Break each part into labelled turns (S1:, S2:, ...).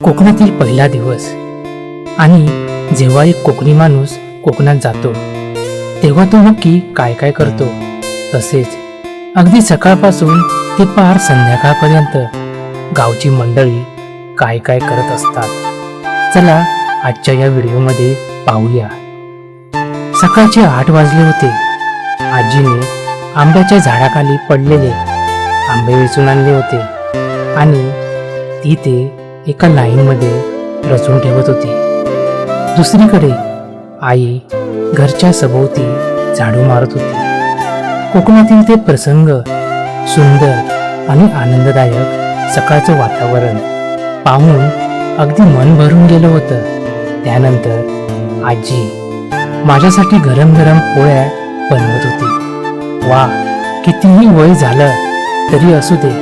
S1: कोकणातील पहिला दिवस आणि जेव्हा एक कोकणी माणूस कोकणात जातो तेव्हा तो नक्की काय काय करतो, तसेच अगदी सकाळपासून ते पार संध्याकाळपर्यंत गावची मंडळी काय काय करत असतात, चला आजच्या या व्हिडिओमध्ये पाहूया. सकाळचे 8 वाजले होते. आजीने आंब्याच्या झाडाखाली पडलेले आंबे वेचून आणले होते आणि ती ते एका लाईनमध्ये रचून ठेवत होती. दुसरीकडे आई घरच्या सभोवती झाडू मारत होती. कोकणातील ते प्रसंग, सुंदर आणि आनंददायक सकाळचं वातावरण पाहून अगदी मन भरून गेलं होतं. त्यानंतर आजी माझ्यासाठी गरम गरम पोळ्या बनवत होती. वा, कितीही वय झालं तरी असू दे,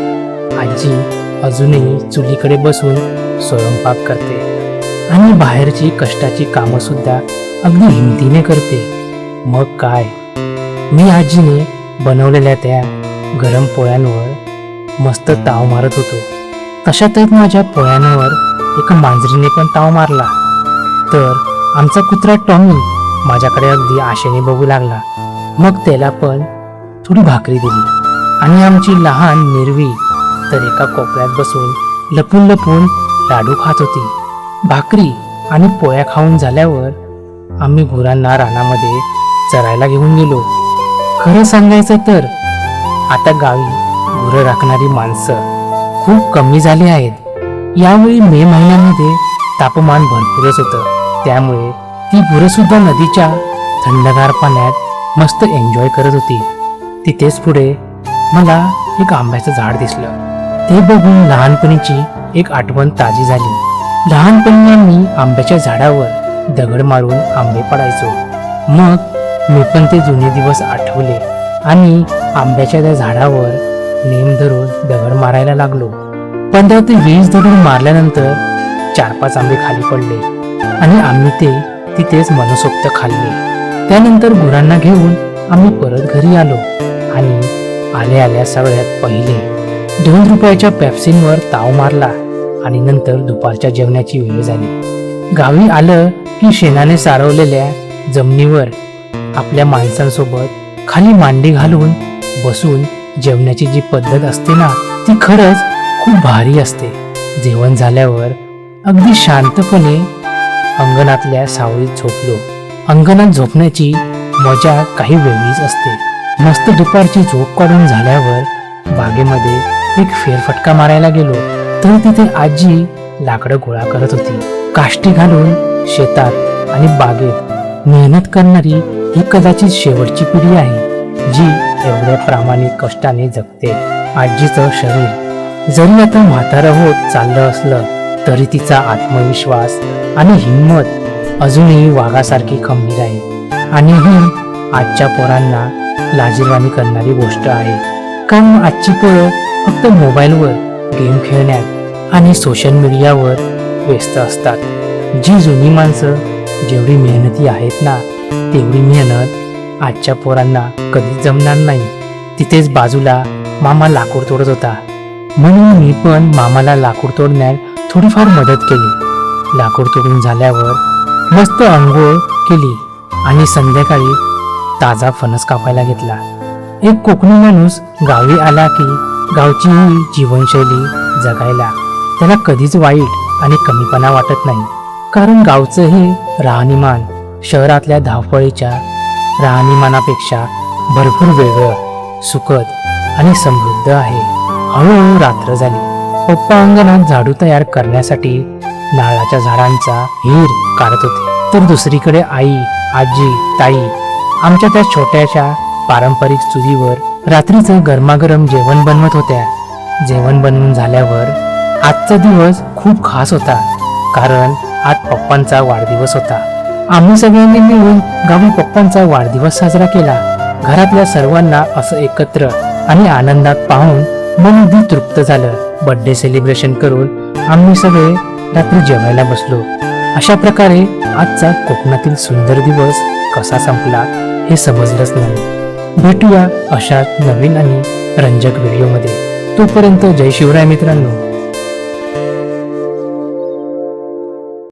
S1: आजी अजूनही चुलीकडे बसून स्वयंपाक करते आणि बाहेरची कष्टाची कामं सुद्धा अगदी हिमतीने करते. मग काय, मी आजीने बनवलेल्या त्या गरम पोळ्यांवर मस्त ताव मारत होतो. तशातच माझ्या पोळ्यांवर एका मांजरीने पण ताव मारला. तर आमचा कुत्रा टॉमी माझ्याकडे अगदी आशेने बघू लागला. मग त्याला पण थोडी भाकरी दिली आणि आमची लहान निर्वी तर एका कोपऱ्यात बसून लपून लपून लाडू खात होती. भाकरी आणि पोळ्या खाऊन झाल्यावर आम्ही गुरांना रानामध्ये चरायला घेऊन गेलो. खरं सांगायचं तर आता गावी गुरं राखणारी माणसं खूप कमी झाली आहेत. यावेळी मे महिन्यामध्ये तापमान भरपूरच होतं, त्यामुळे ती गुरं सुद्धा नदीच्या थंडगार पाण्यात मस्त एन्जॉय करत होती. तिथेच पुढे मला एक आंब्याचं झाड दिसलं. ते बघून लहानपणीची एक आठवण ताजी झाली. लहानपणी आम्ही आंब्याच्या झाडावर दगड मारून आंबे पडायचो. मग मी पण ते जुने दिवस आठवले आणि आंब्याच्या त्या झाडावर नेम धरून दगड मारायला लागलो. 15 ते 20 दगड मारल्यानंतर 4-5 आंबे खाली पडले आणि आम्ही ते तिथेच मनसोक्त खाल्ले. त्यानंतर गुरांना घेऊन आम्ही परत घरी आलो आणि आल्या सगळ्यात पहिले 2 रुपयाच्या पेप्सींवर ताव मारला आणि नंतर दुपारच्या जेवणाची वेळ झाली. गावी आलं की शेणाने सारवलेल्या जमिनीवर आपल्या माणसांसोबत खाली मांडी घालून बसून जेवणाची जी पद्धत असते ना, ती खरंच खूप भारी असते. जेवण झाल्यावर अगदी शांतपणे अंगणातल्या सावळीत झोपलो. अंगणात झोपण्याची मजा काही वेगळीच असते. मस्त दुपारची झोप काढून झाल्यावर बागेमध्ये एक फेरफटका मारायला गेलो तर तिथे आजी लाकडं गोळा करत होती. काष्टी घालून शेतात आणि बागेत मेहनत करणारी ही कदाचित शेवटची पिढी आहे जी एवढ्या प्रामाणिक कष्टाने जगते. आजीचं शरीर जरी आता म्हातारं होत चाललं असलं तरी तिचा आत्मविश्वास आणि हिंमत अजूनही वाघासारखी खंबीर आहे. आणि ही आजच्या पोरांना लाजिरवाणी करणारी गोष्ट आहे, कारण आजची पोरं फक्त मोबाईलवर गेम खेळण्यात आणि सोशल मीडियावर व्यस्त असतात. जी जुनी माणसं जेवढी मेहनती आहेत ना, तेवढी मेहनत आजच्या पोरांना कधीच जमणार नाही. तिथेच बाजूला मामा लाकूड तोडत होता, म्हणून मी पण मामाला लाकूड तोडण्यात थोडीफार मदत केली. लाकूड तोडून झाल्यावर मस्त अंघोळ केली आणि संध्याकाळी ताजा फणस कापायला घेतला. एक कोकणी माणूस गावी आला की गावची ही जीवनशैली जगायला त्याला कधीच वाईट आणि कमीपणा वाटत नाही, कारण गावचं हे राहणीमान शहरातल्या धावपळीच्या राहणीमानापेक्षा भरपूर वेगळं, सुखद आणि समृद्ध आहे. हळूहळू रात्र झाली. पप्पा अंगणात झाडू तयार करण्यासाठी नारळाच्या झाडांचा हेर काढत होते, तर दुसरीकडे आई, आजी, ताई आमच्या त्या छोट्याशा पारंपरिक चुलीवर रात्रीचं गरमागरम जेवण बनवत होत्या. जेवण बनवून झाल्यावर आजचा दिवस खूप खास होता, कारण आज पप्पांचा वाढदिवस होता. आम्ही सगळ्यांनी मिळून गावी पप्पांचा वाढदिवस साजरा केला. घरातल्या सर्वांना असं एकत्र आणि आनंदात पाहून मन अगदी तृप्त झालं. बर्थडे सेलिब्रेशन करून आम्ही सगळे रात्री जेवायला बसलो. अशा प्रकारे आजचा कोकणातील सुंदर दिवस कसा संपला हे समजलंच नाही. भेटूया अशाच नवीन आणि रंजक व्हिडिओमध्ये. तोपर्यंत जय शिवराय मित्रांनो.